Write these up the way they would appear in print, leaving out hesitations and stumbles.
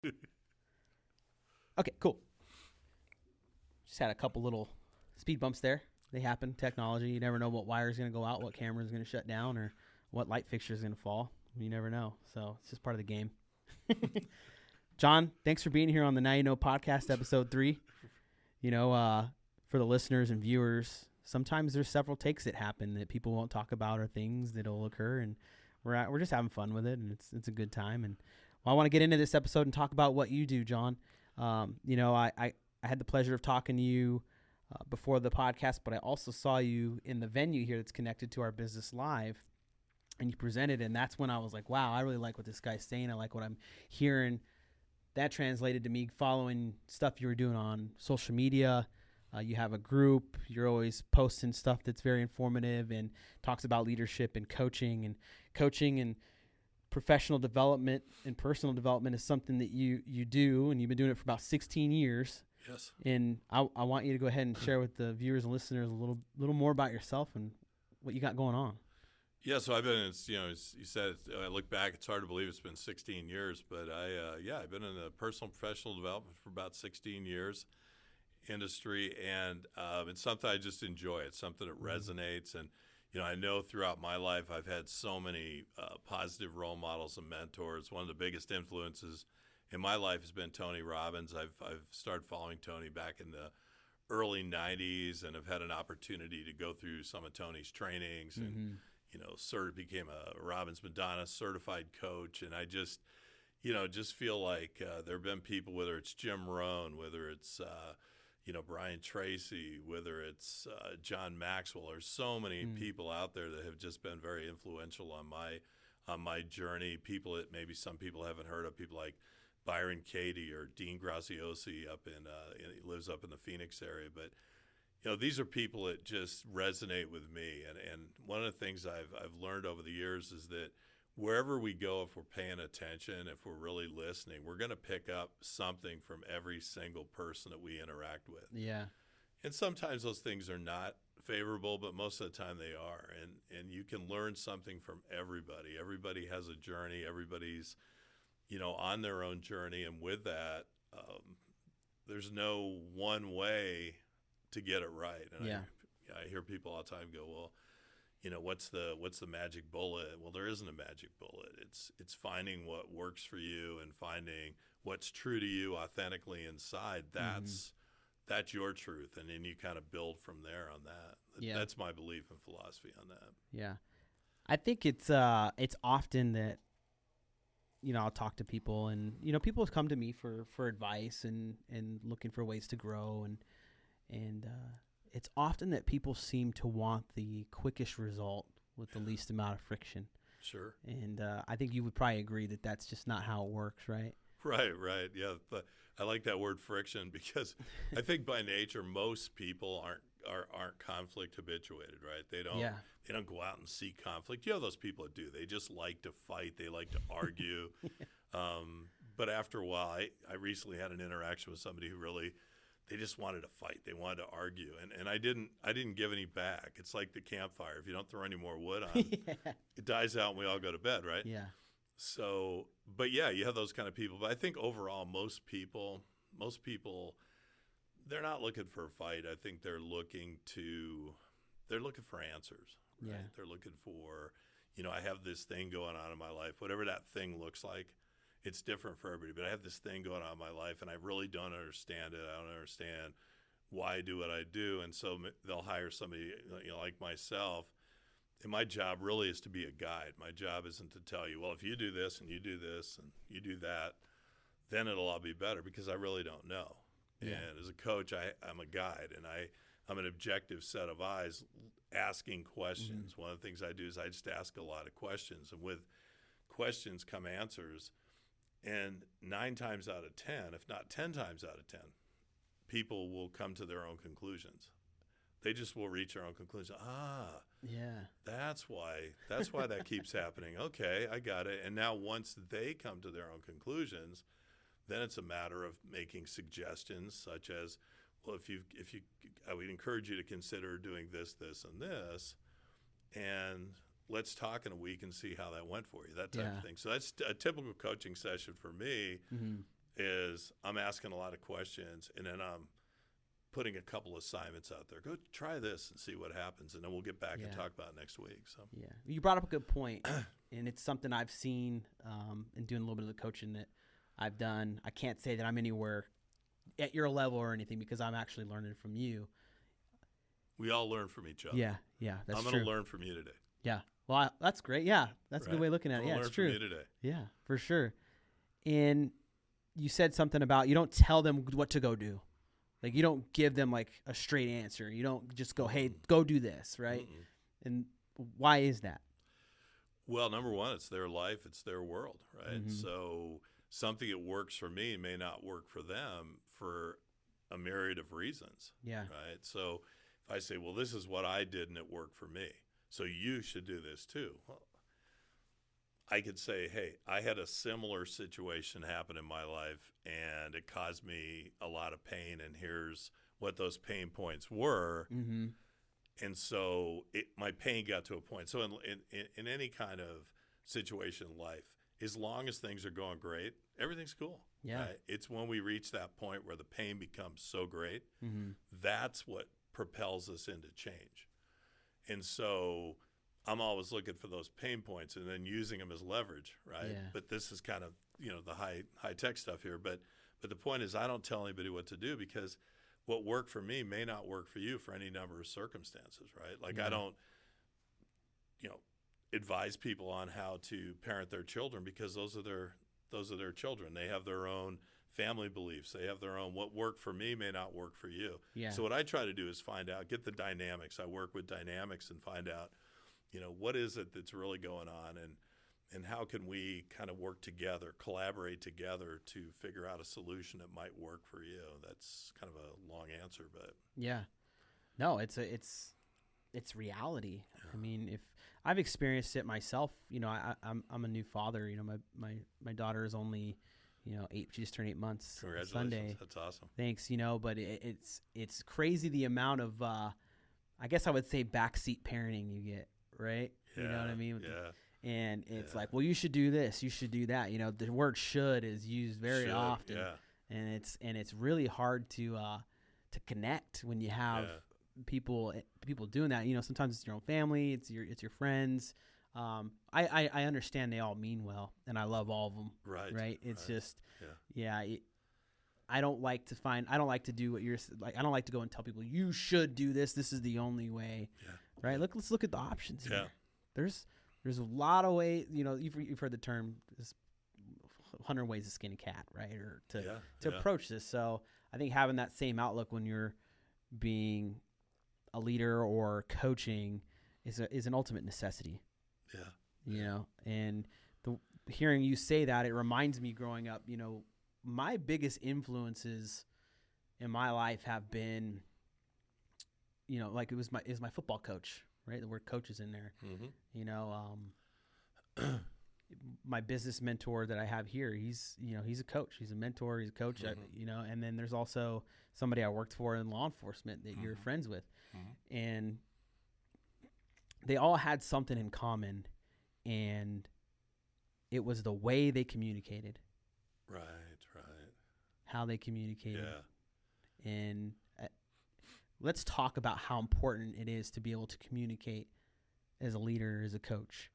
Okay, cool. Just had a couple little speed bumps there. They happen. Technology. You never know what wire is going to go out, what camera is going to shut down, or what light fixture is going to fall. You never know. So it's just part of the game. John, thanks for being here on the Now You Know podcast, episode 3. For the listeners and viewers, sometimes there's several takes that happen that people won't talk about or things that'll occur, and we're just having fun with it, and it's a good time. And I want to get into this episode and talk about what you do, John. I had the pleasure of talking to you before the podcast, but I also saw you in the venue here that's connected to our business live, and you presented, and that's when I was like, wow, I really like what this guy's saying. I like what I'm hearing. That translated to me following stuff you were doing on social media. You have a group. You're always posting stuff that's very informative and talks about leadership and coaching and professional development and personal development is something that you do, and you've been doing it for about 16 years. Yes. And I want you to go ahead and share with the viewers and listeners a little more about yourself and what you got going on. Yeah, so I've been, as you said, I look back, it's hard to believe it's been 16 years, but I've been in the personal professional development for about 16 years industry, and it's something I just enjoy. It's something that resonates, and I know throughout my life I've had so many positive role models and mentors. One of the biggest influences in my life has been Tony Robbins. I've started following Tony back in the early 90s, and have had an opportunity to go through some of Tony's trainings, and became a Robbins-Madanes certified coach, and I just feel like there have been people, whether it's Jim Rohn, whether it's Brian Tracy, whether it's John Maxwell. There's so many people out there that have just been very influential on my journey. People that maybe some people haven't heard of, people like Byron Katie or Dean Graziosi he lives up in the Phoenix area. But these are people that just resonate with me. And one of the things I've learned over the years is that wherever we go, if we're paying attention, if we're really listening, we're going to pick up something from every single person that we interact with. Yeah. And sometimes those things are not favorable, but most of the time they are. And you can learn something from everybody. Everybody has a journey. Everybody's, on their own journey. And with that, there's no one way to get it right. And yeah. I hear people all the time go, well, what's the magic bullet? Well, there isn't a magic bullet. It's finding what works for you and finding what's true to you authentically inside. That's your truth, and then you kind of build from there on that. Yeah. That's my belief and philosophy on that. Yeah, I think it's often that I'll talk to people, and people have come to me for advice and looking for ways to grow, and it's often that people seem to want the quickest result with the least amount of friction. Sure. And I think you would probably agree that that's just not how it works, right? Right. Yeah, but I like that word friction, because I think by nature most people aren't conflict habituated, right? They don't go out and seek conflict. You have those people that do. They just like to fight. They like to argue. But after a while, I recently had an interaction with somebody who really, they just wanted to fight. They wanted to argue, and I didn't give any back. It's like the campfire. If you don't throw any more wood on, it dies out, and we all go to bed, right? Yeah. So, but yeah, you have those kind of people. But I think overall, most people, they're not looking for a fight. I think they're looking for answers. Right? Yeah. They're looking for, I have this thing going on in my life, whatever that thing looks like. It's different for everybody, but I have this thing going on in my life, and I really don't understand it. I don't understand why I do what I do, and so they'll hire somebody like myself. And my job really is to be a guide. My job isn't to tell you, well, if you do this and you do this and you do that, then it'll all be better, because I really don't know. Yeah. And as a coach, I'm a guide, and I'm an objective set of eyes asking questions. One of the things I do is I just ask a lot of questions, and with questions come answers. And 9 times out of 10, if not 10 times out of 10, people will come to their own conclusions. They just will reach their own conclusion. Yeah. That's why that keeps happening. Okay, I got it. And now once they come to their own conclusions, then it's a matter of making suggestions, such as, well, I would encourage you to consider doing this, this, and this, and let's talk in a week and see how that went for you, that type of thing. So that's a typical coaching session for me. is I'm asking a lot of questions, and then I'm putting a couple assignments out there. Go try this and see what happens, and then we'll get back and talk about it next week. So yeah, you brought up a good point, and it's something I've seen in doing a little bit of the coaching that I've done. I can't say that I'm anywhere at your level or anything because I'm actually learning from you. We all learn from each other. Yeah, that's I'm true. going to learn from you today. Yeah, well, that's great. Yeah, that's a good way of looking at it. Yeah, it's true. Learn from you today. Yeah, for sure. And you said something about you don't tell them what to go do. Like, you don't give them, like, a straight answer. You don't just go, hey, go do this, right? Mm-mm. And why is that? Well, number one, it's their life. It's their world, right? Mm-hmm. So something that works for me may not work for them for a myriad of reasons, right? So if I say, well, this is what I did and it worked for me, so you should do this too. Well, I could say, hey, I had a similar situation happen in my life, and it caused me a lot of pain, and here's what those pain points were. Mm-hmm. And so my pain got to a point. So in any kind of situation in life, as long as things are going great, everything's cool. Yeah. Right? It's when we reach that point where the pain becomes so great, that's what propels us into change. And so I'm always looking for those pain points and then using them as leverage, right? Yeah. But this is kind of, the high tech stuff here. But the point is, I don't tell anybody what to do because what worked for me may not work for you for any number of circumstances, right? Like I don't, advise people on how to parent their children because those are their children. They have their own family beliefs. They have their own. What worked for me may not work for you. Yeah. So what I try to do is find out, get the dynamics. I work with dynamics and find out, what is it that's really going on and how can we kind of work together, collaborate together to figure out a solution that might work for you. That's kind of a long answer, but yeah, no, it's reality. Yeah. I mean, if I've experienced it myself, I'm a new father. My daughter is only 8. She just turned 8 months. Congratulations. Sunday. That's awesome. Thanks. But it's crazy the amount of I guess I would say backseat parenting you get. Right? Yeah, you know what I mean? Yeah. And it's like, well, you should do this, you should do that. The word should is used very often. Yeah. And it's really hard to connect when you have people doing that. You know, sometimes it's your own family, it's your friends. I understand they all mean well, and I love all of them. Right. It's just, I don't like to do what you're like. I don't like to go and tell people you should do this. This is the only way. Yeah. Right. Let's look at the options here. There's a lot of ways. You know, you've heard the term, 100 ways to skin a cat, right? Or to approach this. So I think having that same outlook when you're being a leader or coaching is an ultimate necessity. Yeah. You know, and hearing you say that, it reminds me growing up, you know, my biggest influences in my life have been, you know, like it was my football coach, right? The word coach is in there. Mm-hmm. You know, my business mentor that I have here, he's a coach. He's a mentor. He's a coach. Mm-hmm. You know, and then there's also somebody I worked for in law enforcement that you're friends with, and they all had something in common, and it was the way they communicated. Right. How they communicated. Yeah. And let's talk about how important it is to be able to communicate as a leader, as a coach.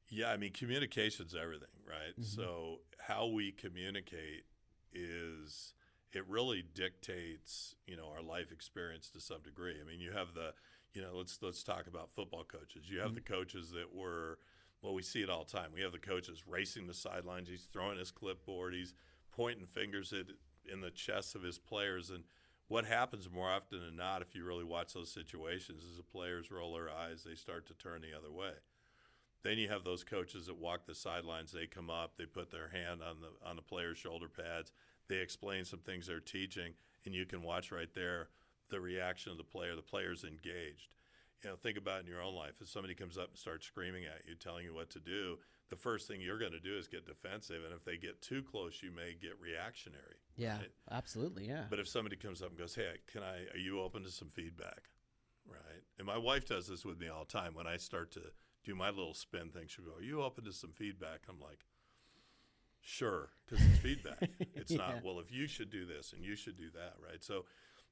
Yeah, I mean, communication's everything, right? Mm-hmm. So how we communicate it really dictates, you know, our life experience to some degree. I mean, you have let's talk about football coaches. You have the coaches that were, well, we see it all the time. We have the coaches racing the sidelines. He's throwing his clipboard. He's pointing fingers in the chests of his players. And what happens more often than not, if you really watch those situations, is the players roll their eyes. They start to turn the other way. Then you have those coaches that walk the sidelines. They come up. They put their hand on the players' shoulder pads. They explain some things they're teaching, and you can watch right there the reaction of the player. The player's engaged. You know, think about it in your own life. If somebody comes up and starts screaming at you, telling you what to do, the first thing you're going to do is get defensive. And if they get too close, you may get reactionary. Yeah, right? Absolutely, yeah. But if somebody comes up and goes, hey, are you open to some feedback? Right? And my wife does this with me all the time. When I start to do my little spin thing, she'll go, are you open to some feedback? I'm like, Sure, because it's feedback. It's Yeah. not, well, if you should do this and you should do that, right? So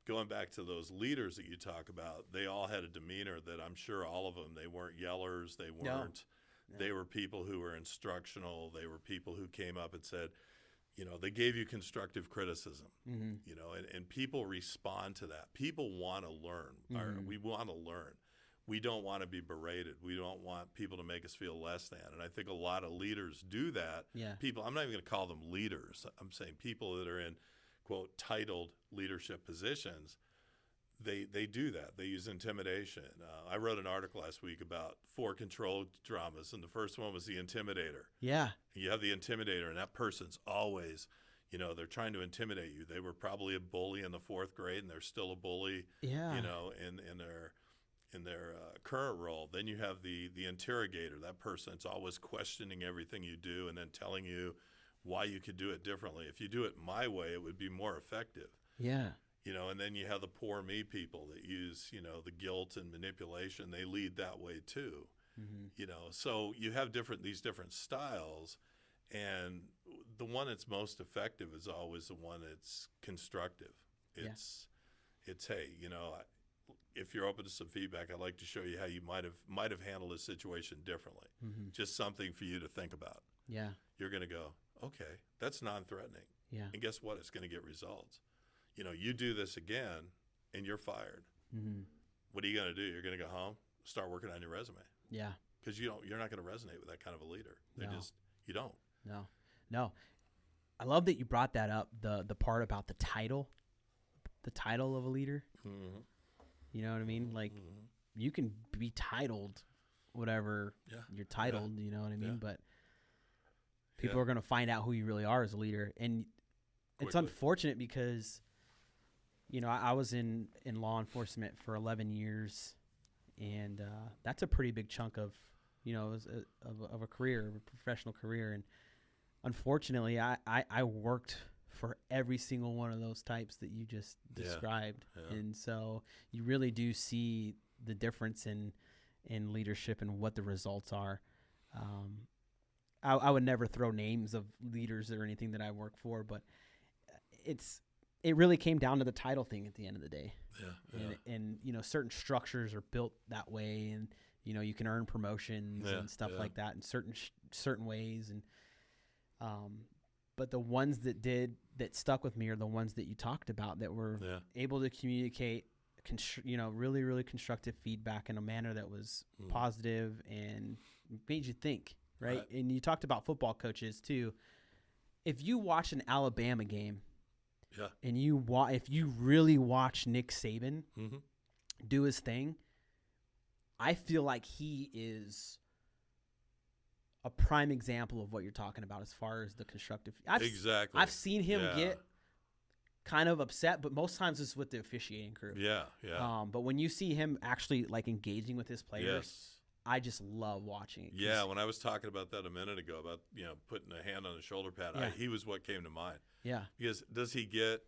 going back to those leaders that you talk about, they all had a demeanor that I'm sure all of them, they weren't yellers. They weren't, No. they were people who were instructional. They were people who came up and said, they gave you constructive criticism, and people respond to that. People want to learn. Or we want to learn. We don't want to be berated. We don't want people to make us feel less than. And I think a lot of leaders do that. Yeah. People, I'm not even going to call them leaders. I'm saying people that are in, quote, titled leadership positions, they do that. They use intimidation. I wrote an article last week about 4 control dramas, and the first one was the intimidator. Yeah. You have the intimidator, and that person's always, they're trying to intimidate you. They were probably a bully in the 4th grade, and they're still a bully, Yeah. in their current role. Then you have the interrogator. That person that's always questioning everything you do and then telling you why you could do it differently. If you do it my way, it would be more effective. Yeah. And then you have the poor me people that use, the guilt and manipulation. They lead that way too. So you have these different styles, and the one that's most effective is always the one that's constructive. It's hey, if you're open to some feedback, I'd like to show you how you might have handled this situation differently. Just something for you to think about. Yeah. You're going to go, okay, that's non-threatening. Yeah. And guess what? It's going to get results. You do this again, and you're fired. What are you going to do? You're going to go home, start working on your resume. Yeah. Because you're not going to resonate with that kind of a leader. You don't. No. I love that you brought that up, the part about the title of a leader. You know what I mean? Like, you can be titled whatever you're titled, you know what I mean? But people are going to find out who you really are as a leader. And it's unfortunate because, I was in law enforcement for 11 years, and that's a pretty big chunk of, of a career, a professional career. And unfortunately, I worked for every single one of those types that you just described. Yeah. And so you really do see the difference in leadership and what the results are. I would never throw names of leaders or anything that I work for, but it really came down to the title thing at the end of the day. And certain structures are built that way, and you can earn promotions and stuff like that in certain ways. And but the ones that stuck with me are the ones that you talked about, that were able to communicate, really, really constructive feedback in a manner that was positive and made you think, right? And you talked about football coaches too. If you watch an Alabama game, and if you really watch Nick Saban do his thing, I feel like he is a prime example of what you're talking about as far as the constructive. Exactly. I've seen him get kind of upset, but most times it's with the officiating crew. But when you see him actually like engaging with his players, I just love watching it. Yeah, when I was talking about that a minute ago about putting a hand on the shoulder pad, he was what came to mind. Yeah. Because does he get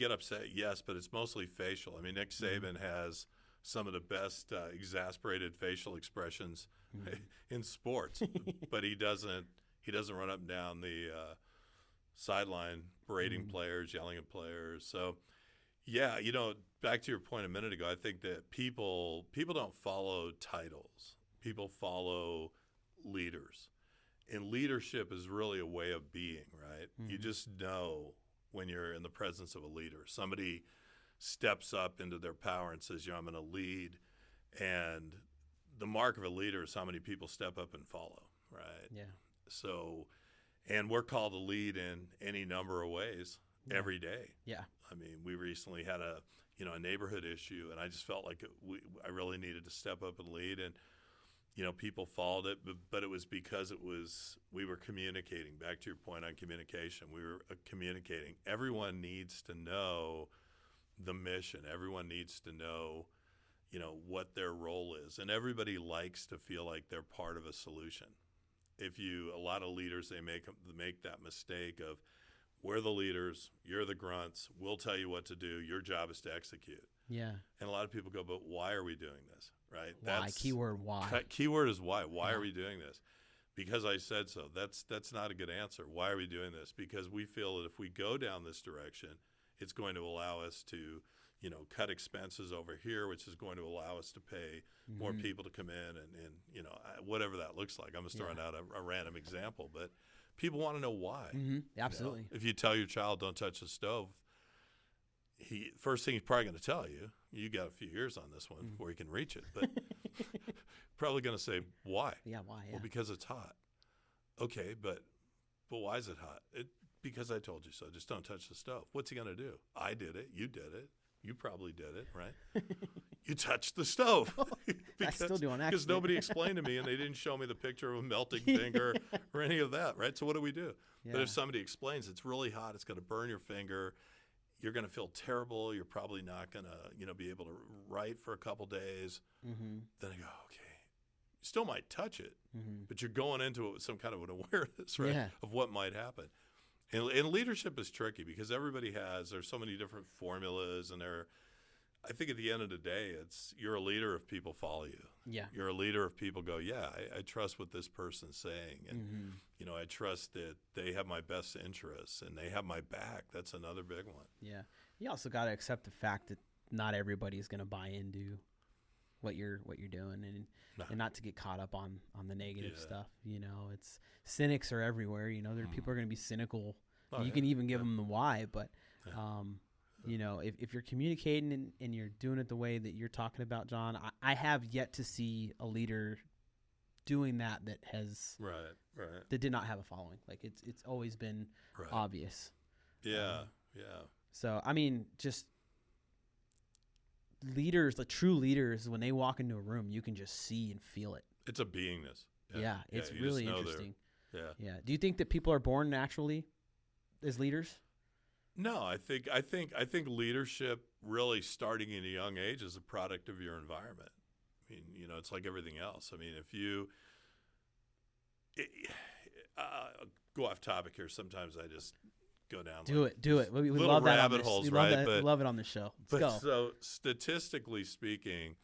upset? Yes, but it's mostly facial. I mean, Nick Saban has some of the best exasperated facial expressions in sports, but he doesn't run up and down the sideline berating players, yelling at players. So, back to your point a minute ago, I think that people don't follow titles. People follow leaders. And leadership is really a way of being, right? You just know when you're in the presence of a leader. Somebody steps up into their power and says, I'm going to lead. And the mark of a leader is how many people step up and follow, right? Yeah. So, and we're called to lead in any number of ways every day. Yeah. I mean, we recently had a neighborhood issue, and I just felt like I really needed to step up and lead. And, people followed it, but it was because we were communicating. Back to your point on communication, we were communicating. Everyone needs to know the mission. Everyone needs to know, what their role is. And everybody likes to feel like they're part of a solution. A lot of leaders, they make that mistake of, we're the leaders, you're the grunts, we'll tell you what to do, your job is to execute. Yeah. And a lot of people go, but why are we doing this, right? Why? Keyword why. Keyword is why. Why are we doing this? because I said so. That's not a good answer. Why are we doing this? Because we feel that if we go down this direction, it's going to allow us to, cut expenses over here, which is going to allow us to pay more people to come in and whatever that looks like. I'm just throwing out a random example, but people want to know why. Absolutely. If you tell your child don't touch the stove, first thing he's probably going to tell you, you got a few years on this one before you can reach it, but probably going to say, why? Yeah, why? Yeah. Well, because it's hot. Okay, but why is it hot? Because I told you so. Just don't touch the stove. What's he going to do? I did it. You did it. You probably did it, right? You touched the stove. I still do on accident. Because nobody explained to me, and they didn't show me the picture of a melting finger or any of that, right? So what do we do? Yeah. But if somebody explains it's really hot, it's going to burn your finger, you're going to feel terrible, you're probably not going to be able to write for a couple days, then I go, okay. You still might touch it, but you're going into it with some kind of an awareness, right, of what might happen. And leadership is tricky because there's so many different formulas, and I think at the end of the day, you're a leader if people follow you. Yeah. You're a leader if people go, yeah, I trust what this person's saying. And, I trust that they have my best interests and they have my back. That's another big one. Yeah. You also got to accept the fact that not everybody's going to buy into what you're doing, and not to get caught up on the negative stuff. It's cynics are everywhere. People are going to be cynical. You can even give them the why, but if you're communicating and you're doing it the way that you're talking about, John, I have yet to see a leader doing that has that did not have a following. Like it's always been obvious. Yeah. So I mean, just leaders, the true leaders, when they walk into a room, you can just see and feel it. It's a beingness. Yeah, it's really interesting. Yeah. Do you think that people are born naturally as leaders? No, I think leadership really starting at a young age is a product of your environment. I mean, it's like everything else. I mean, if you go off topic here, sometimes I just go down. Do it. We little love that rabbit holes, right? We love it on the show. Let's go. So statistically speaking,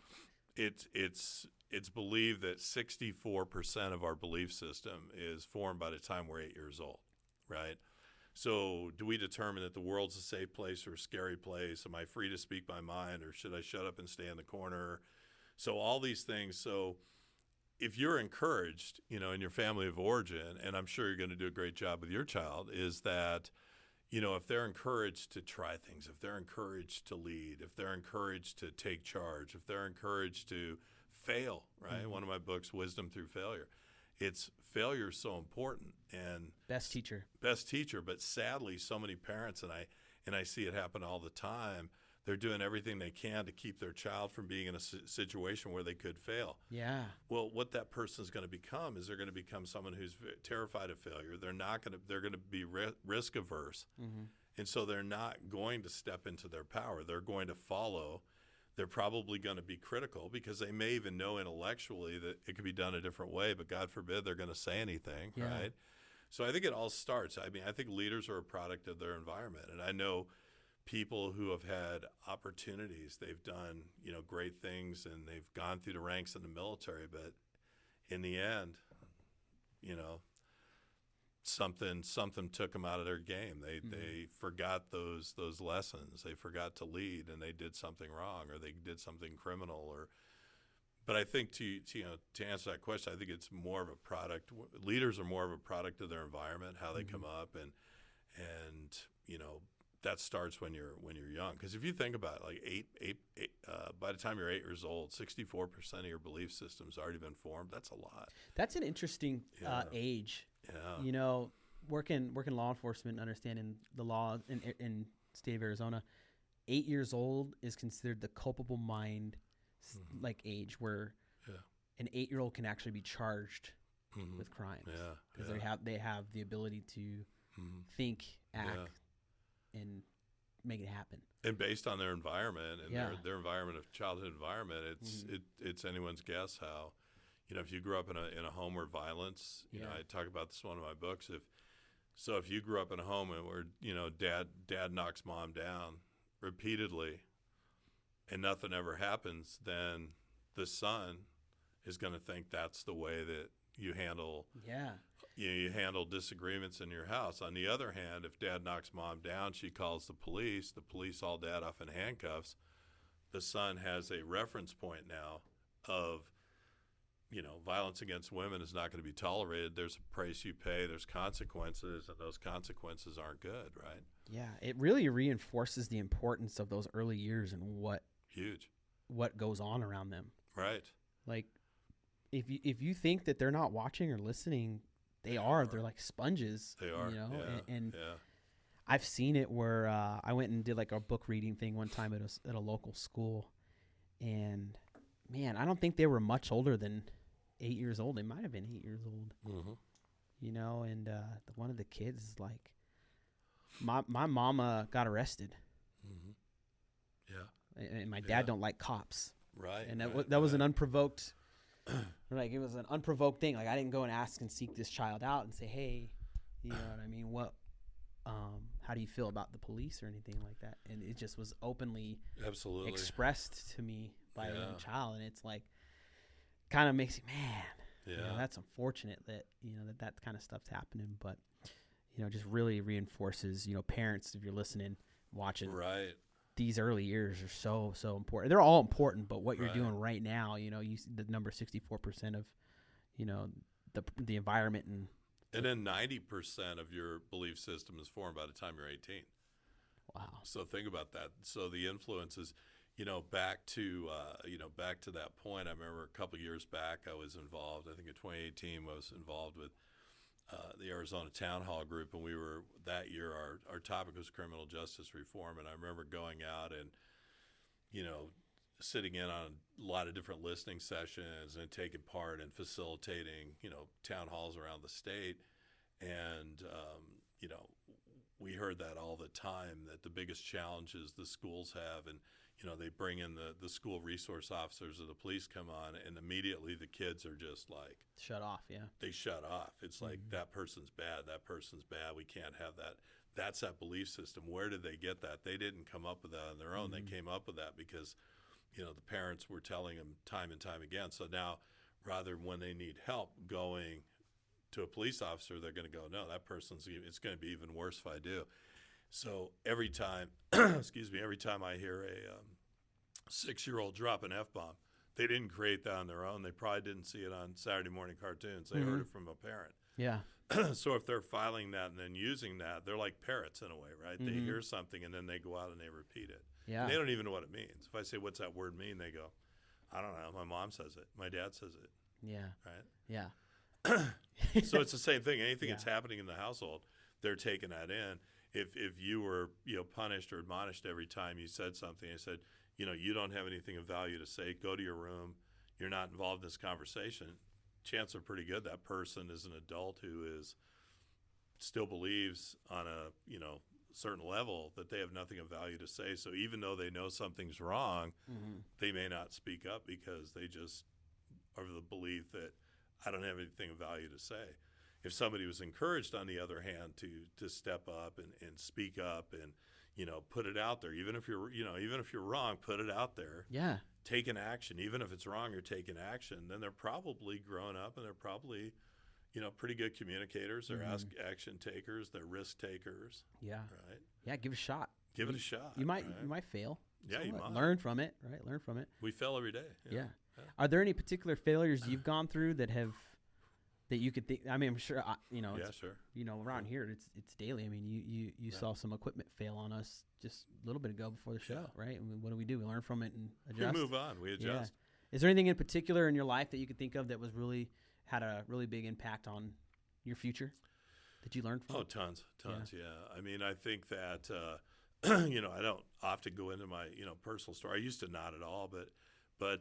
it's believed that 64% of our belief system is formed by the time we're 8 years old, right? So do we determine that the world's a safe place or a scary place? Am I free to speak my mind, or should I shut up and stay in the corner? So all these things. So if you're encouraged, in your family of origin, and I'm sure you're going to do a great job with your child, is that, if they're encouraged to try things, if they're encouraged to lead, if they're encouraged to take charge, if they're encouraged to fail, right? One of my books, Wisdom Through Failure. Failure is so important, and best teacher. But sadly, so many parents, and I see it happen all the time, they're doing everything they can to keep their child from being in a situation where they could fail. Yeah. Well, what that person is going to become is they're going to become someone who's terrified of failure. They're going to be risk averse, and so they're not going to step into their power. They're going to follow. They're probably going to be critical because they may even know intellectually that it could be done a different way, but God forbid they're going to say anything, right? So I think it all starts. I mean, I think leaders are a product of their environment, and I know people who have had opportunities. They've done, great things, and they've gone through the ranks in the military, but in the end, something took them out of their game. They forgot those lessons. They forgot to lead, and they did something wrong, or they did something criminal. But I think to answer that question, I think it's more of a product. Leaders are more of a product of their environment, how they come up, and that starts when you're young. Because if you think about it, like by the time you're 8 years old, 64% of your belief system's already been formed. That's a lot. That's an interesting age. Yeah. Working law enforcement, understanding the law in state of Arizona, 8 years old is considered the culpable mind like age where an 8-year-old can actually be charged with crimes. Because they have the ability to think, act, and make it happen. And based on their environment and their environment of childhood environment, it's anyone's guess how. If you grew up in a home where violence, I talk about this in one of my books. If you grew up in a home where dad knocks mom down repeatedly, and nothing ever happens, then the son is going to think that's the way you handle Yeah. you handle disagreements in your house. On the other hand, if dad knocks mom down, she calls the police haul dad off in handcuffs. The son has a reference point now of, violence against women is not going to be tolerated. There's a price you pay, there's consequences, and those consequences aren't good, right? Yeah, it really reinforces the importance of those early years and what goes on around them. Right. Like, if you think that they're not watching or listening, they are. They're like sponges. They are. And I've seen it where I went and did like a book reading thing one time at a local school, and man, I don't think they were much older than 8 years old. They might have been 8 years old. Mm-hmm. And one of the kids is like, my mama got arrested. Mm-hmm. Yeah. And my dad don't like cops. Right. And that was an unprovoked, like, it was an unprovoked thing. Like, I didn't go and ask and seek this child out and say, hey, you know what I mean? How do you feel about the police or anything like that? And it just was openly absolutely expressed to me by a young child. And it's like, kind of makes you, man, that's unfortunate that, that kind of stuff's happening. But, just really reinforces, parents, if you're listening, watching. Right. These early years are so, so important. They're all important, but what you're doing right now, you see the number 64% of, the environment and then 90% of your belief system is formed by the time you're 18. Wow. So think about that. So the influences, back to that point. I remember a couple of years back, I was involved. I think in 2018, I was involved with the Arizona Town Hall group, and we were that year. Our topic was criminal justice reform, and I remember going out and sitting in on a lot of different listening sessions and taking part in facilitating town halls around the state, and we heard that all the time, that the biggest challenges the schools have, and they bring in the school resource officers or the police come on, and immediately the kids are just like shut off. Yeah, they shut off. It's like, that person's bad, we can't have that. That's that belief system. Where did they get that? They didn't come up with that on their own. They came up with that because the parents were telling them time and time again. So now, rather when they need help going to a police officer, they're going to go, no, that person's, it's going to be even worse if I do. So every time, every time I hear a 6-year-old drop an F-bomb, they didn't create that on their own. They probably didn't see it on Saturday morning cartoons. They heard it from a parent. Yeah. So if they're filing that and then using that, they're like parrots in a way, right? They hear something and then they go out and they repeat it. Yeah. And they don't even know what it means. If I say, what's that word mean? They go, I don't know. My mom says it. My dad says it. Yeah. Right? Yeah. So it's the same thing. Anything that's happening in the household, they're taking that in. If you were punished or admonished every time you said something, I said, you don't have anything of value to say, go to your room, you're not involved in this conversation, chances are pretty good that person is an adult who still believes on a certain level that they have nothing of value to say. So even though they know something's wrong, they may not speak up because they just are of the belief that I don't have anything of value to say. If somebody was encouraged, on the other hand, to step up and speak up and put it out there, even if you're wrong, put it out there. Yeah. Take an action. Even if it's wrong, you're taking action. Then they're probably grown up and they're probably pretty good communicators. They're action takers. They're risk takers. Yeah. Right. Yeah. Give it a shot. Give it a shot. You might fail. Yeah, so you might. Learn from it. Right. Learn from it. We fail every day. Yeah. Are there any particular failures you've gone through that you could think? I mean, I'm sure. Yeah, sure. Around here, it's daily. I mean, you saw some equipment fail on us just a little bit ago before the show, right? I mean, what do? We learn from it and adjust. We move on. We adjust. Yeah. Is there anything in particular in your life that you could think of that was had a really big impact on your future that you learned from? Oh, tons. Yeah. I mean, I think that I don't often go into my personal story. I used to not at all, but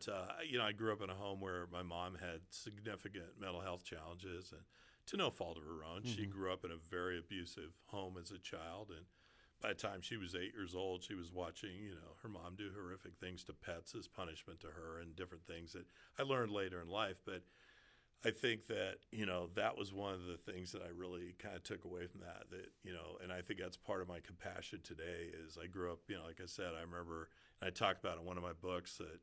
I grew up in a home where my mom had significant mental health challenges, and to no fault of her own. She grew up in a very abusive home as a child, and by the time she was 8 years old, she was watching, her mom do horrific things to pets as punishment to her, and different things that I learned later in life. But I think that, that was one of the things that I really kind of took away from that, and I think that's part of my compassion today is I grew up, like I said, I remember, and I talked about in one of my books that,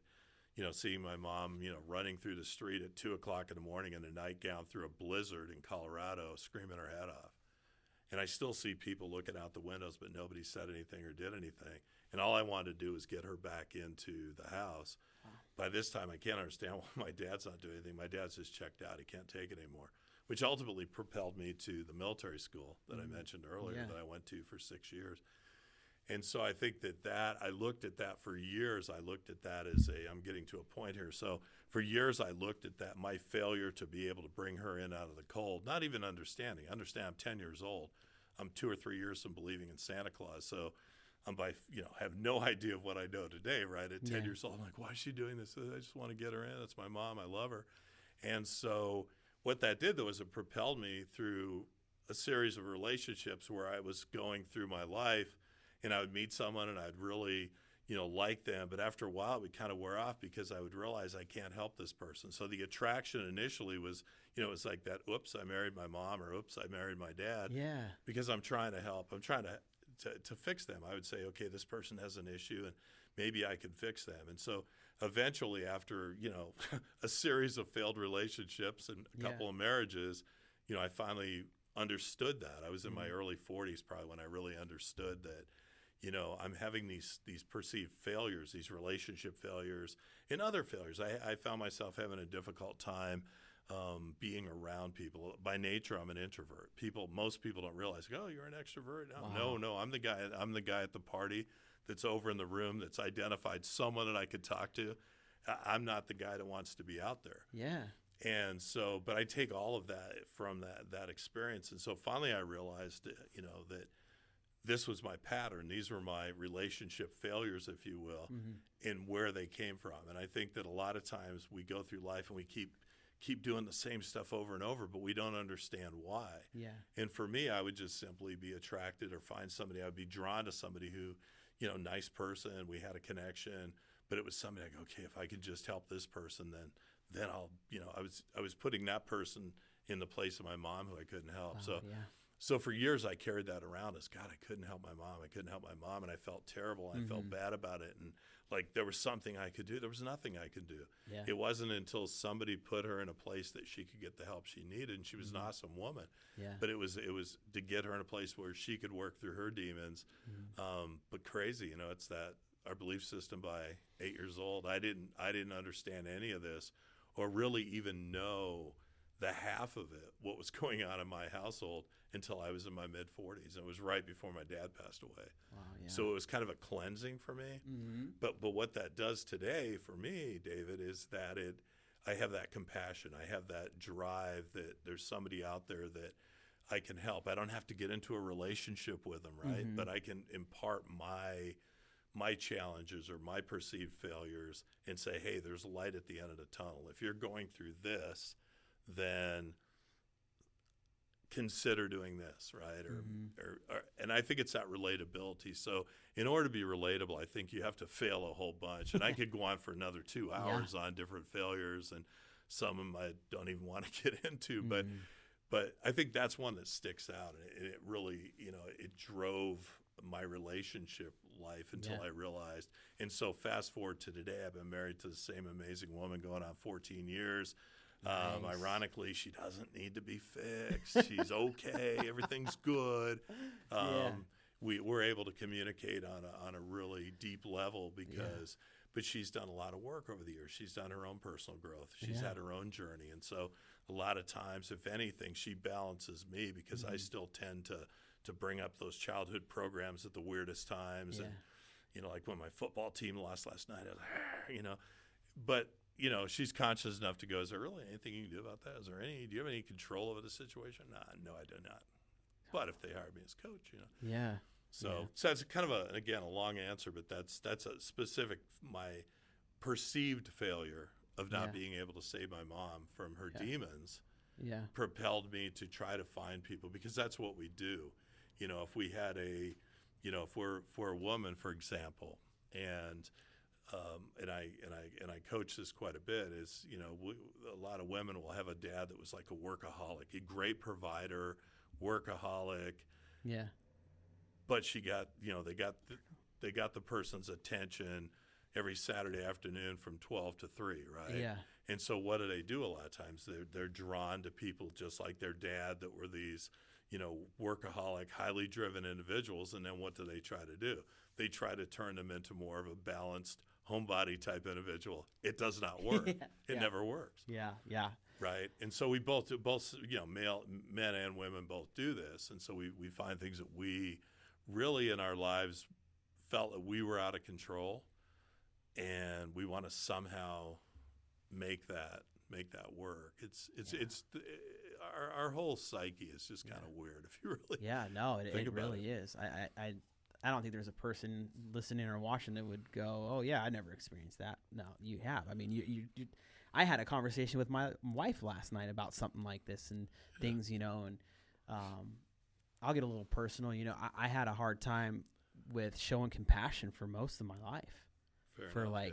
seeing my mom, running through the street at 2:00 in the morning in a nightgown through a blizzard in Colorado, screaming her head off. And I still see people looking out the windows, but nobody said anything or did anything. And all I wanted to do was get her back into the house. Wow. By this time, I can't understand why my dad's not doing anything. My dad's just checked out. He can't take it anymore, which ultimately propelled me to the military school that I mentioned earlier that I went to for 6 years. And so I think that I looked at that for years. I looked at that as I'm getting to a point here. So for years, I looked at that, my failure to be able to bring her in out of the cold, not even understand, I'm 10 years old. I'm 2 or 3 years from believing in Santa Claus. So I have no idea of what I know today, right? At 10 years old, I'm like, why is she doing this? I just want to get her in. That's my mom. I love her. And so what that did, though, is it propelled me through a series of relationships where I was going through my life, and I would meet someone and I'd really, like them. But after a while, it would kind of wear off because I would realize I can't help this person. So the attraction initially was, it was like that, oops, I married my mom, or oops, I married my dad. Yeah. Because I'm trying to help. I'm trying to fix them. I would say, okay, this person has an issue and maybe I can fix them. And so eventually after, a series of failed relationships and a couple of marriages, I finally understood that. I was in my early 40s probably when I really understood that, I'm having these perceived failures, these relationship failures and other failures. I found myself having a difficult time being around people. By nature, I'm an introvert. Most people don't realize, oh, you're an extrovert. No, I'm the guy at the party that's over in the room that's identified someone that I could talk to. I'm not the guy that wants to be out there. Yeah. And so, but I take all of that from that experience. And so finally I realized, that this was my pattern. These were my relationship failures, if you will, and where they came from. And I think that a lot of times we go through life and we keep doing the same stuff over and over, but we don't understand why. Yeah. And for me, I would just simply be attracted or find somebody. I would be drawn to somebody who, nice person. We had a connection, but it was somebody I go, okay, if I could just help this person, then I'll, I was putting that person in the place of my mom who I couldn't help. So for years I carried that around as, God, I couldn't help my mom. And I felt terrible. I felt bad about it. And like there was something I could do. There was nothing I could do. Yeah. It wasn't until somebody put her in a place that she could get the help she needed. And she was an awesome woman. Yeah. But it was to get her in a place where she could work through her demons. But crazy, it's that our belief system by 8 years old, I didn't understand any of this or really even know the half of it, what was going on in my household, until I was in my mid-40s. It was right before my dad passed away. Wow, yeah. So it was kind of a cleansing for me. But what that does today for me, David, is that I have that compassion. I have that drive that there's somebody out there that I can help. I don't have to get into a relationship with them, right? But I can impart my challenges or my perceived failures and say, hey, there's light at the end of the tunnel. If you're going through this, then consider doing this, right? Or and I think it's that relatability. So in order to be relatable, I think you have to fail a whole bunch. And I could go on for another 2 hours on different failures, and some of them I don't even want to get into. But I think that's one that sticks out. And it really, it drove my relationship life until I realized. And so fast forward to today, I've been married to the same amazing woman going on 14 years. Nice. Ironically, she doesn't need to be fixed. She's okay. Everything's good. We're able to communicate on a really deep level but she's done a lot of work over the years. She's done her own personal growth. She's had her own journey. And so a lot of times, if anything, she balances me because I still tend to bring up those childhood programs at the weirdest times. And, like when my football team lost last night, I was like, but she's conscious enough to go, is there really anything you can do about that? Do you have any control over the situation? No, I do not. But if they hired me as coach, Yeah. So that's kind of a long answer, but that's a specific, my perceived failure of not being able to save my mom from her demons propelled me to try to find people, because that's what we do. If we had if we're a woman, for example, and I coach this quite a bit, is, a lot of women will have a dad that was like a workaholic, a great provider, workaholic. Yeah. But she got, they got the person's attention every Saturday afternoon from 12 to 3, right? Yeah. And so what do they do a lot of times? They're drawn to people just like their dad that were these, workaholic, highly driven individuals. And then what do they try to do? They try to turn them into more of a balanced homebody type individual. It does not work. It never works. Yeah. Yeah. Right. And so we both, male, men and women both do this. And so we find things that we really in our lives felt that we were out of control, and we want to somehow make that work. It's our whole psyche is just kind of weird if you really it really is. I don't think there's a person listening or watching that would go, oh yeah, I never experienced that. No, you have. I mean, you I had a conversation with my wife last night about something like this and things, and I'll get a little personal. I had a hard time with showing compassion for most of my life. Fair enough,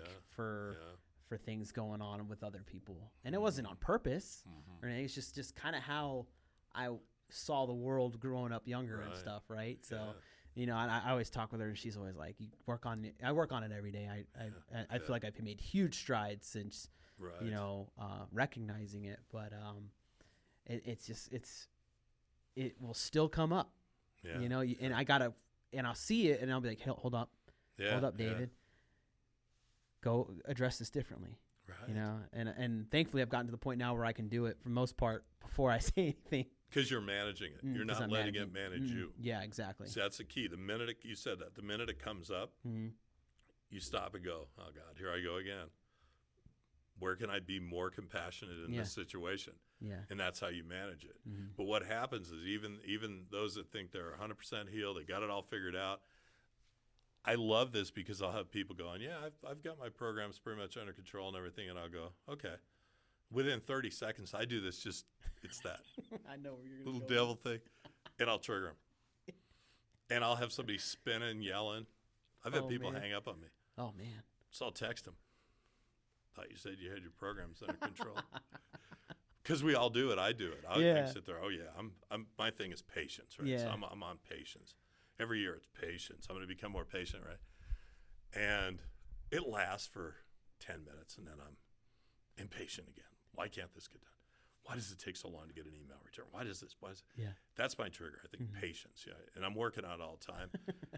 for things going on with other people, and it wasn't on purpose or anything. It's just kind of how I saw the world growing up younger and stuff, right? So I always talk with her, and she's always like, I work on it every day. I feel like I've made huge strides since recognizing it, but it will still come up, and I'll see it, and I'll be like, hey, hold up, David. Go address this differently, right? And thankfully I've gotten to the point now where I can do it for the most part before I say anything. Because you're managing it. You're not letting it manage you. Yeah, exactly. See, that's the key. The minute the minute it comes up, you stop and go, oh God, here I go again. Where can I be more compassionate in this situation? Yeah. And that's how you manage it. But what happens is even those that think they're 100% healed, they got it all figured out. I love this because I'll have people going, yeah, I've got my programs pretty much under control and everything. And I'll go, okay. Within 30 seconds, I do this it's that. I know where you're going to little devil thing. And I'll trigger them. And I'll have somebody spinning, yelling. I've had people hang up on me. Oh, man. So I'll text them. Thought you said you had your programs under control. Because we all do it. I do it. I sit there, my thing is patience, right? Yeah. So I'm on patience. Every year it's patience. I'm going to become more patient, right? And it lasts for 10 minutes, and then I'm impatient again. Why can't this get done? Why does it take so long to get an email return? Why does this? Yeah. That's my trigger, I think, patience. Yeah. And I'm working on it all the time.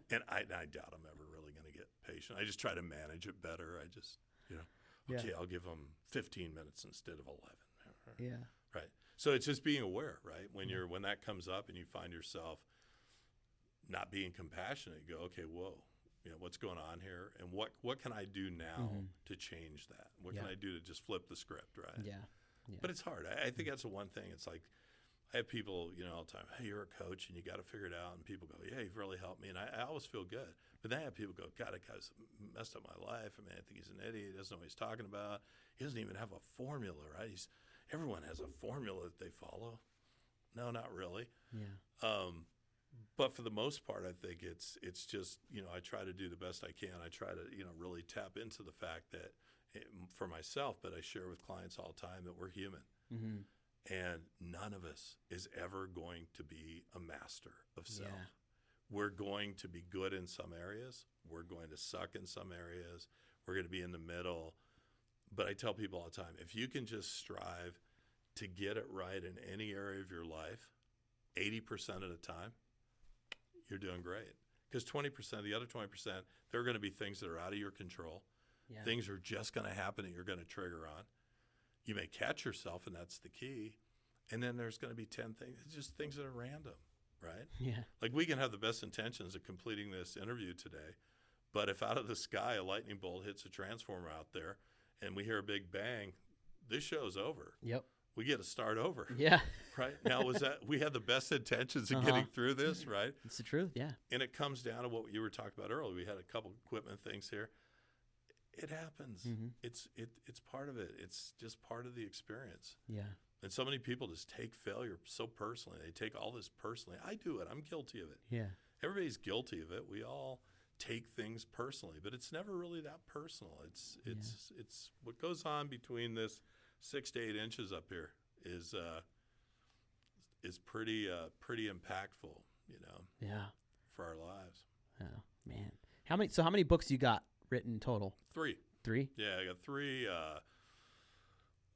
And I doubt I'm ever really going to get patient. I just try to manage it better. I just, I'll give them 15 minutes instead of 11. Yeah. Right. So it's just being aware, right? When that comes up and you find yourself not being compassionate, you go, okay, whoa, what's going on here? And what can I do now to change that? What can I do to just flip the script, right? Yeah. But it's hard. I think that's the one thing. It's like I have people, all the time, hey, you're a coach and you got to figure it out. And people go, yeah, you've really helped me. And I always feel good. But then I have people go, God, that guy's messed up my life. I mean, I think he's an idiot. He doesn't know what he's talking about. He doesn't even have a formula, right? Everyone has a formula that they follow. No, not really. Yeah. But for the most part, I think it's just, I try to do the best I can. I try to, really tap into the fact that for myself, but I share with clients all the time that we're human. And none of us is ever going to be a master of self. Yeah. We're going to be good in some areas. We're going to suck in some areas. We're going to be in the middle. But I tell people all the time, if you can just strive to get it right in any area of your life, 80% of the time, you're doing great. Because 20%, the other 20%, there are going to be things that are out of your control. Yeah. Things are just going to happen that you're going to trigger on. You may catch yourself, and that's the key. And then there's going to be 10 things, just things that are random, right? Yeah. Like we can have the best intentions of completing this interview today, but if out of the sky a lightning bolt hits a transformer out there and we hear a big bang, this show's over. Yep. We get to start over. Yeah. Right? Now, we had the best intentions of getting through this, right? It's the truth, yeah. And it comes down to what you were talking about earlier. We had a couple equipment things here. It happens. It's part of it. It's just part of the experience. Yeah. And so many people just take failure so personally. They take all this personally. I do it. I'm guilty of it. Yeah. Everybody's guilty of it. We all take things personally, but it's never really that personal. It's what goes on between this 6 to 8 inches up here is pretty impactful, Yeah. for our lives. Oh man, how many books you got written total? 3. 3? Yeah, I got 3.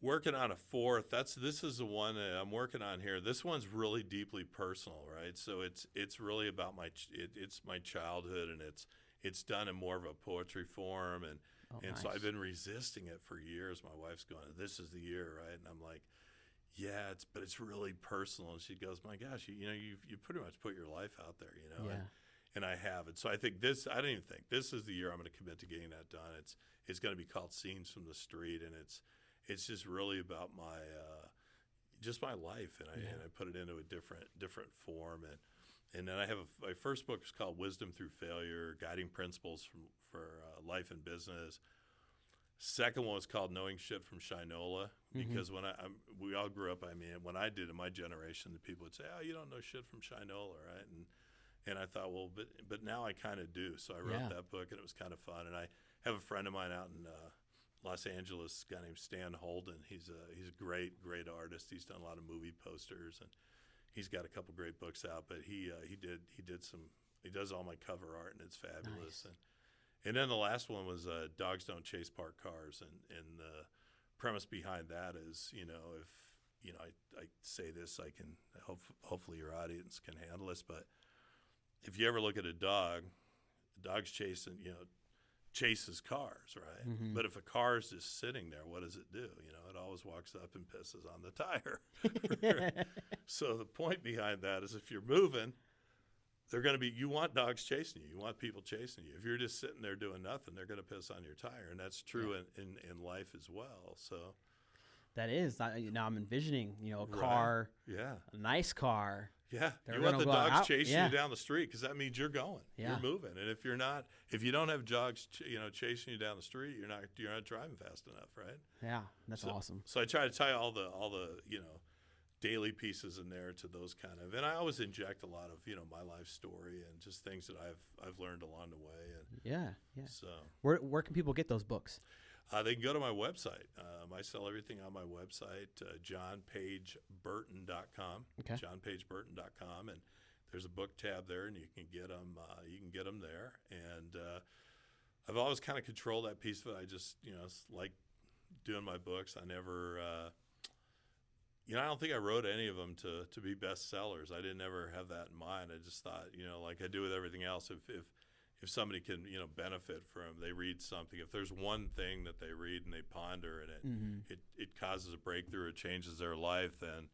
Working on a 4th. This is the one that I'm working on here. This one's really deeply personal, right? So it's really about it's my childhood, and it's done in more of a poetry form, and Nice. so I've been resisting it for years. My wife's going, "This is the year," right? And I'm like, "Yeah, but it's really personal." And she goes, "My gosh, you pretty much put your life out there, you know." Yeah. And I have it. So I think this. I don't even think this is the year I'm going to commit to getting that done. It's going to be called Scenes from the Street, and it's just really about my just my life, and I put it into a different form, and then I have my first book is called Wisdom Through Failure: Guiding Principles for Life and Business. Second one was called Knowing Shit from Shinola, because when we all grew up. I mean, when I did in my generation, the people would say, "Oh, you don't know shit from Shinola," right? And I thought, well, but now I kind of do. So I wrote that book, and it was kind of fun. And I have a friend of mine out in Los Angeles, a guy named Stan Holden. He's a great artist. He's done a lot of movie posters, and he's got a couple great books out. But he does all my cover art, and it's fabulous. Nice. And then the last one was Dogs Don't Chase Parked Cars, and the premise behind that is, if I say this, I can hopefully your audience can handle this, but if you ever look at a dog's chases cars, right? Mm-hmm. But if a car is just sitting there, what does it do? It always walks up and pisses on the tire. So the point behind that is, if you're moving, they're going to be. You want dogs chasing you. You want people chasing you. If you're just sitting there doing nothing, they're going to piss on your tire, and that's true in life as well. So that is. Now I'm envisioning, a car, a nice car. Yeah, They're you want the dogs out. chasing you down the street, because that means you're going, you're moving. And if you don't have dogs, chasing you down the street, you're not driving fast enough, right? Yeah, that's awesome. So I try to tie all the daily pieces in there to those kind of, and I always inject a lot of my life story and just things that I've learned along the way. And yeah. So where can people get those books? They can go to my website. I sell everything on my website, johnpageburton.com. Okay. johnpageburton.com, and there's a book tab there, and you can get them. There. And I've always kind of controlled that piece of it. I just, like doing my books. I never, I don't think I wrote any of them to be bestsellers. I didn't ever have that in mind. I just thought, like I do with everything else, if somebody can, benefit from, they read something, if there's one thing that they read and they ponder, and it causes a breakthrough, it changes their life, then,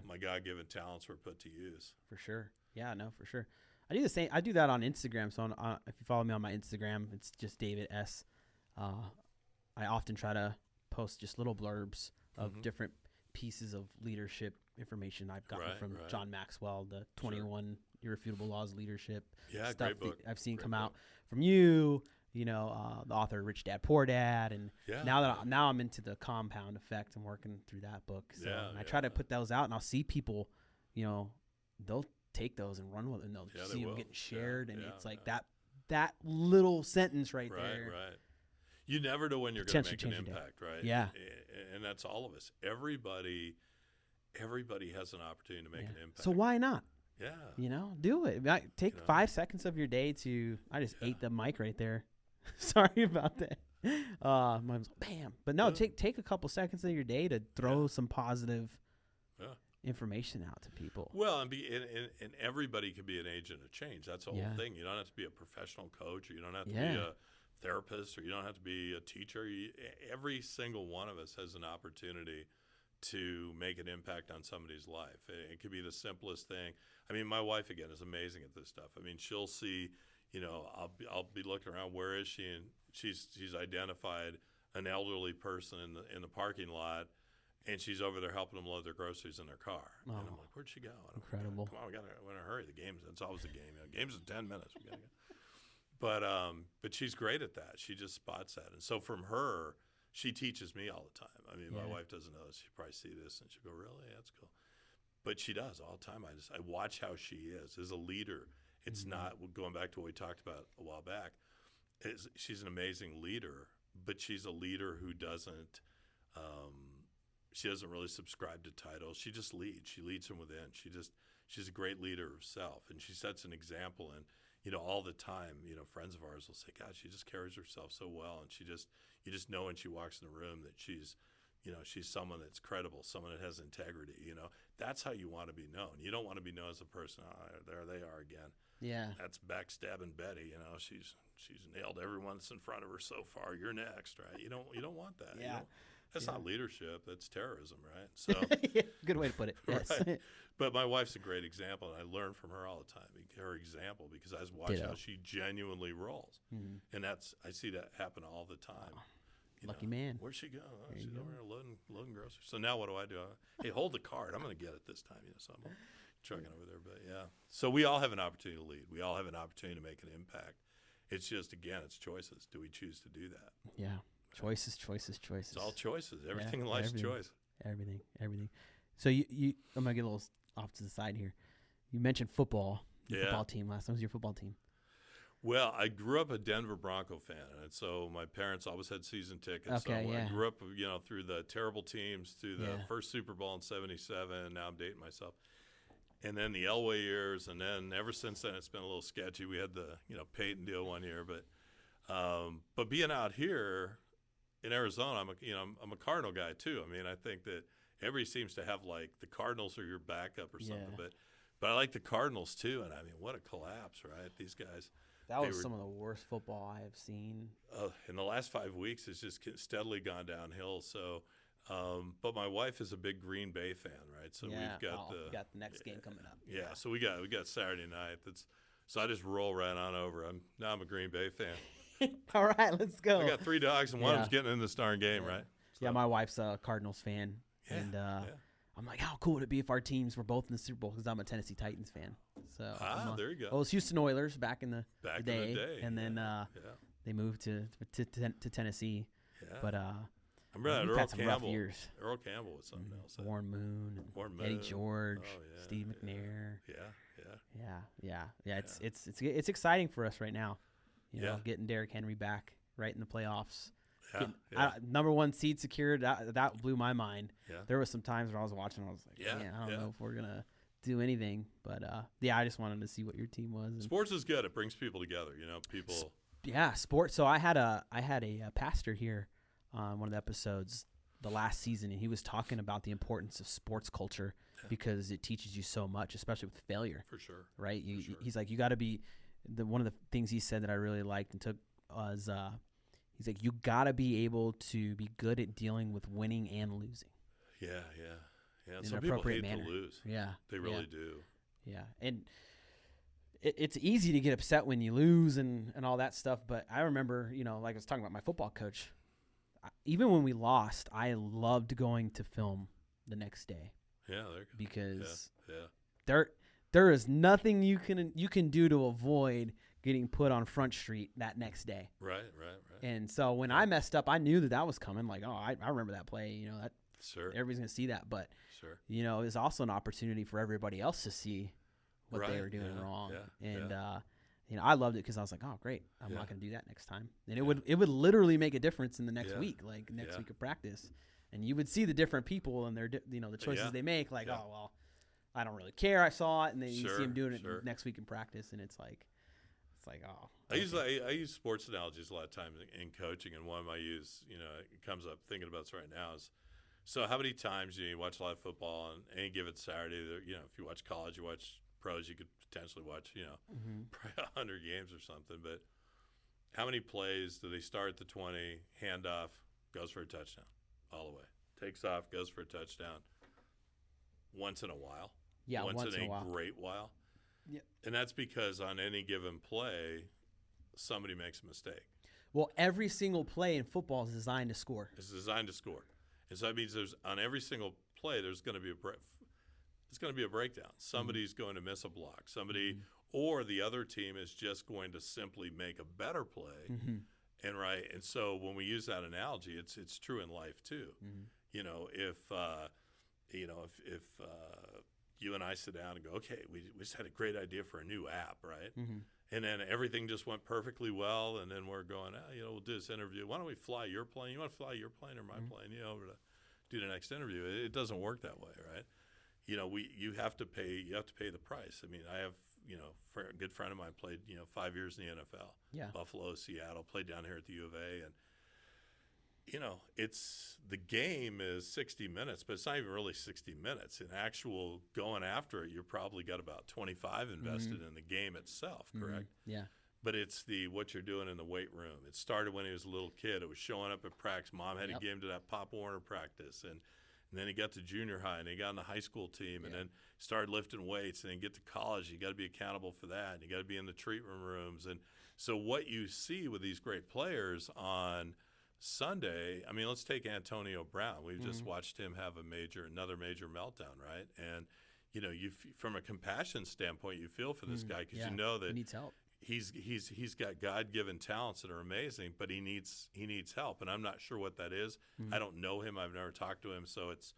my God-given talents were put to use. For sure. Yeah, no, for sure. I do the same. I do that on Instagram. So if you follow me on my Instagram, it's just David S. I often try to post just little blurbs of different pieces of leadership information I've gotten from John Maxwell, the 21 Irrefutable Laws of Leadership. Yeah, stuff great book. That I've seen great come book. out from you, the author Rich Dad Poor Dad, and now I'm into the compound effect and working through that book. So I try to put those out, and I'll see people, they'll take those and run with it, and they'll see them getting shared, and it's like that little sentence right there. Right. You never know when you're going to make an impact, right? Yeah. And that's all of us. Everybody has an opportunity to make an impact. So why not? Yeah. Do it. Take 5 seconds of your day to. I just ate the mic right there. Sorry about that. Bam. But no, take a couple seconds of your day to throw some positive information out to people. Well, and everybody can be an agent of change. That's the whole thing. You don't have to be a professional coach, or you don't have to be a therapist, or you don't have to be a teacher. Every single one of us has an opportunity to make an impact on somebody's life. It could be the simplest thing. I mean, my wife, again, is amazing at this stuff. I mean, she'll see, I'll be looking around, where is she? And she's identified an elderly person in the parking lot, and she's over there helping them load their groceries in their car. And I'm like, where'd she go? Incredible. Come on, we're in a hurry. It's always a game. Game's in 10 minutes. We gotta go. But she's great at that. She just spots that. And so from her, she teaches me all the time. I mean, my wife doesn't know this. She'll probably see this, and she'll go, really? That's cool. But she does all the time. I watch how she is as a leader. It's not, going back to what we talked about a while back, she's an amazing leader, but she's a leader who doesn't really subscribe to titles. She just leads. She leads from within. She's a great leader herself, and she sets an example. And, all the time, friends of ours will say, God, she just carries herself so well. And you just know when she walks in the room that she's someone that's credible, someone that has integrity. That's how you want to be known. You don't want to be known as a person, there they are again. Yeah. That's backstabbing Betty. She's nailed everyone that's in front of her so far. You're next, right? You don't want that. Yeah. That's not leadership. That's terrorism, right? So good way to put it. Yes. Right. But my wife's a great example, and I learn from her all the time. Her example, because I watch how she genuinely rolls, and I see that happen all the time. Wow. Lucky man. Where'd she go? Oh, she's over there loading groceries. So now what do? Hey, hold the cart. I'm going to get it this time. So I'm trucking over there. But yeah. So we all have an opportunity to lead. We all have an opportunity to make an impact. It's just, again, it's choices. Do we choose to do that? Yeah. Choices. It's all choices. Everything in life's choice. Everything. So you I'm going to get a little off to the side here. You mentioned football. Your football team last time. What was your football team? Well, I grew up a Denver Bronco fan, and so my parents always had season tickets. Okay, so yeah. I grew up, through the terrible teams, through the first Super Bowl in '77. Now I'm dating myself. And then the Elway years, and then ever since then it's been a little sketchy. We had the Peyton deal one year, but being out here in Arizona, I'm a Cardinal guy too. I mean, I think that everybody seems to have like the Cardinals are your backup or something, but I like the Cardinals too. And I mean, what a collapse, right? These guys. That was some of the worst football I have seen. In the last 5 weeks, it's just steadily gone downhill. So, but my wife is a big Green Bay fan, right? So we've got the next game coming up. Yeah, so we got Saturday night. So I just roll right on over. I'm a Green Bay fan. All right, let's go. I got 3 dogs, and one of them's getting in this darn game, right? So. Yeah, my wife's a Cardinals fan, and I'm like, how cool would it be if our teams were both in the Super Bowl? Because I'm a Tennessee Titans fan. So there you go. Well, it was Houston Oilers back in the day, and then they moved to Tennessee. Yeah. But I remember we've had some rough years. Earl Campbell was something else. Warren Moon, Eddie George, Steve McNair. Yeah. It's exciting for us right now. Getting Derrick Henry back right in the playoffs. Number 1 seed secured. That blew my mind. Yeah. There was some times where I was watching, I was like, man, I don't know if we're gonna do anything. But I just wanted to see what your team was. And sports is good. It brings people together. People. Yeah, sports. So I had a pastor here on one of the episodes the last season, and he was talking about the importance of sports culture because it teaches you so much, especially with failure. For sure. Right. He's like, you got to be. One of the things he said that I really liked and took was. He's like, you got to be able to be good at dealing with winning and losing. Yeah. Some people hate to lose. Yeah. They really do. Yeah. And it's easy to get upset when you lose and all that stuff. But I remember, like I was talking about my football coach, even when we lost, I loved going to film the next day. Yeah. Because there is nothing you can do to avoid getting put on Front Street that next day. Right. And so when I messed up, I knew that was coming. Like, I remember that play. That everybody's gonna see that. But it was also an opportunity for everybody else to see what they were doing wrong. Yeah. And I loved it because I was like, oh, great, I'm not gonna do that next time. And it would literally make a difference in the next week, like next week of practice. And you would see the different people and their the choices they make. Like, oh well, I don't really care. I saw it, and then you see them doing it next week in practice, and it's like. Oh, okay. I use sports analogies a lot of times in coaching, and one I use, it comes up thinking about this right now is, so how many times you watch a lot of football on any given Saturday? If you watch college, you watch pros, you could potentially watch, probably 100 games or something. But how many plays do they start at the 20, handoff, goes for a touchdown, all the way, takes off, goes for a touchdown, once in a while, once in a great while. Yeah. And that's because on any given play, somebody makes a mistake. Well, every single play in football is designed to score. It's designed to score. And so that means on every single play, there's going to be a breakdown. Somebody's going to miss a block. Or the other team is just going to simply make a better play. And so when we use that analogy, it's true in life too. If you and I sit down and go, okay, we just had a great idea for a new app, right? And then everything just went perfectly well, and then we're going, we'll do this interview. Why don't we fly your plane? You want to fly your plane or my plane, over to do the next interview? It doesn't work that way, right? You have to pay the price. I mean, I have a good friend of mine played 5 years in the NFL. Yeah. Buffalo, Seattle, played down here at the U of A, and it's the game is 60 minutes, but it's not even really 60 minutes. In actual going after it, you're probably got about 25 invested in the game itself, correct? Yeah. But it's what you're doing in the weight room. It started when he was a little kid. It was showing up at practice. Mom had to get him to that Pop Warner practice, and then he got to junior high, and he got on the high school team, and then started lifting weights, and then get to college. You got to be accountable for that, and you got to be in the treatment rooms. And so what you see with these great players on Sunday, I mean, let's take Antonio Brown. We've just watched him have another major meltdown, right? And from a compassion standpoint, you feel for this guy because you know that he needs help. He's got God-given talents that are amazing, but he needs help, and I'm not sure what that is. I don't know him. I've never talked to him, so it's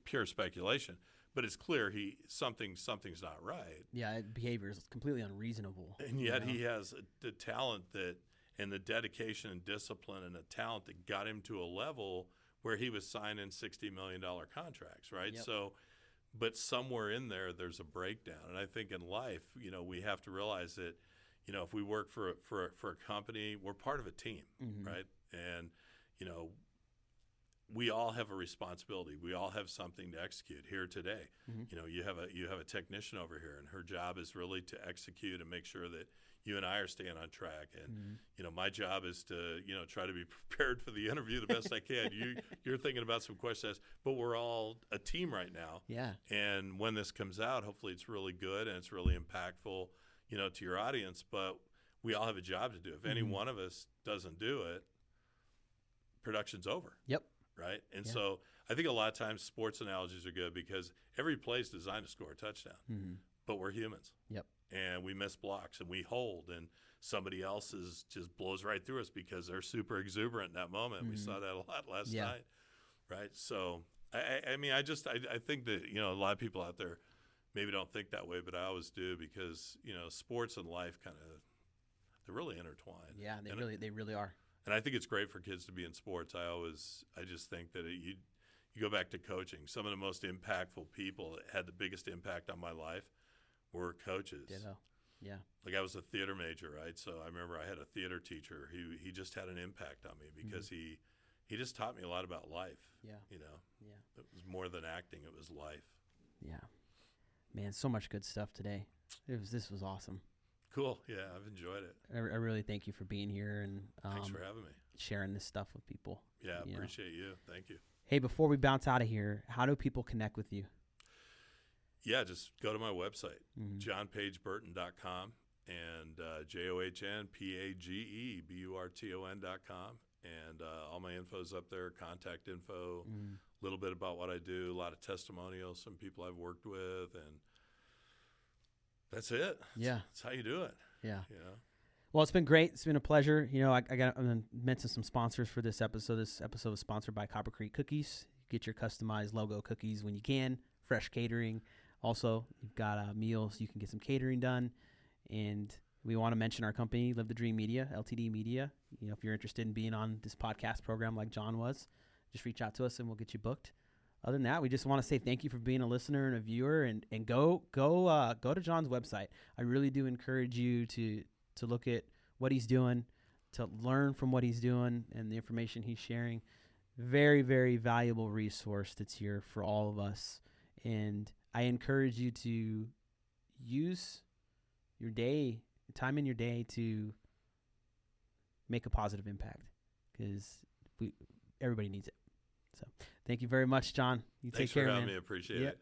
pure speculation. But it's clear something's not right. Yeah, behavior is completely unreasonable. And yet he has the talent and the dedication and discipline and the talent that got him to a level where he was signing $60 million contracts, right? Yep. So, but somewhere in there's a breakdown. And I think in life, we have to realize that, if we work for a company, we're part of a team, right? And, we all have a responsibility. We all have something to execute here today. You have a technician over here, and her job is really to execute and make sure that you and I are staying on track. And, my job is to, try to be prepared for the interview the best I can. You're thinking about some questions, but we're all a team right now. Yeah. And when this comes out, hopefully it's really good and it's really impactful, to your audience. But we all have a job to do. If any one of us doesn't do it, production's over. Yep. Right? And so I think a lot of times sports analogies are good because every play is designed to score a touchdown. But we're humans. Yep. And we miss blocks and we hold, and somebody else just blows right through us because they're super exuberant in that moment. We saw that a lot last night, right? So I mean, I think that a lot of people out there maybe don't think that way, but I always do because sports and life they're really intertwined. Yeah, they really are. And I think it's great for kids to be in sports. I just think that you go back to coaching. Some of the most impactful people that had the biggest impact on my life were coaches. Ditto. Yeah. Like I was a theater major, right? So I remember I had a theater teacher who he just had an impact on me because he just taught me a lot about life. Yeah. Yeah. It was more than acting, it was life. Yeah. Man, so much good stuff today. This was awesome. Cool. Yeah, I've enjoyed it. I really thank you for being here and thanks for having me. Sharing this stuff with people. Yeah, appreciate you. Thank you. Hey, before we bounce out of here, how do people connect with you? Yeah, just go to my website, johnpageburton.com, and JohnPageBurton.com, and all my info's up there, contact info, a little bit about what I do, a lot of testimonials, some people I've worked with, and that's it. Yeah. That's how you do it. Yeah. Well, it's been great. It's been a pleasure. I'm going to mention some sponsors for this episode. This episode is sponsored by Copper Creek Cookies. Get your customized logo cookies when you can. Fresh catering. Also, you've got meals. You can get some catering done. And we want to mention our company, Live the Dream Media, LTD Media. If you're interested in being on this podcast program like John was, just reach out to us and we'll get you booked. Other than that, we just want to say thank you for being a listener and a viewer, and go to John's website. I really do encourage you to look at what he's doing, to learn from what he's doing and the information he's sharing. Very, very valuable resource that's here for all of us. And I encourage you to use your time in your day to make a positive impact because everybody needs it. So thank you very much, John. Thanks take care, for having man. me. Appreciate it.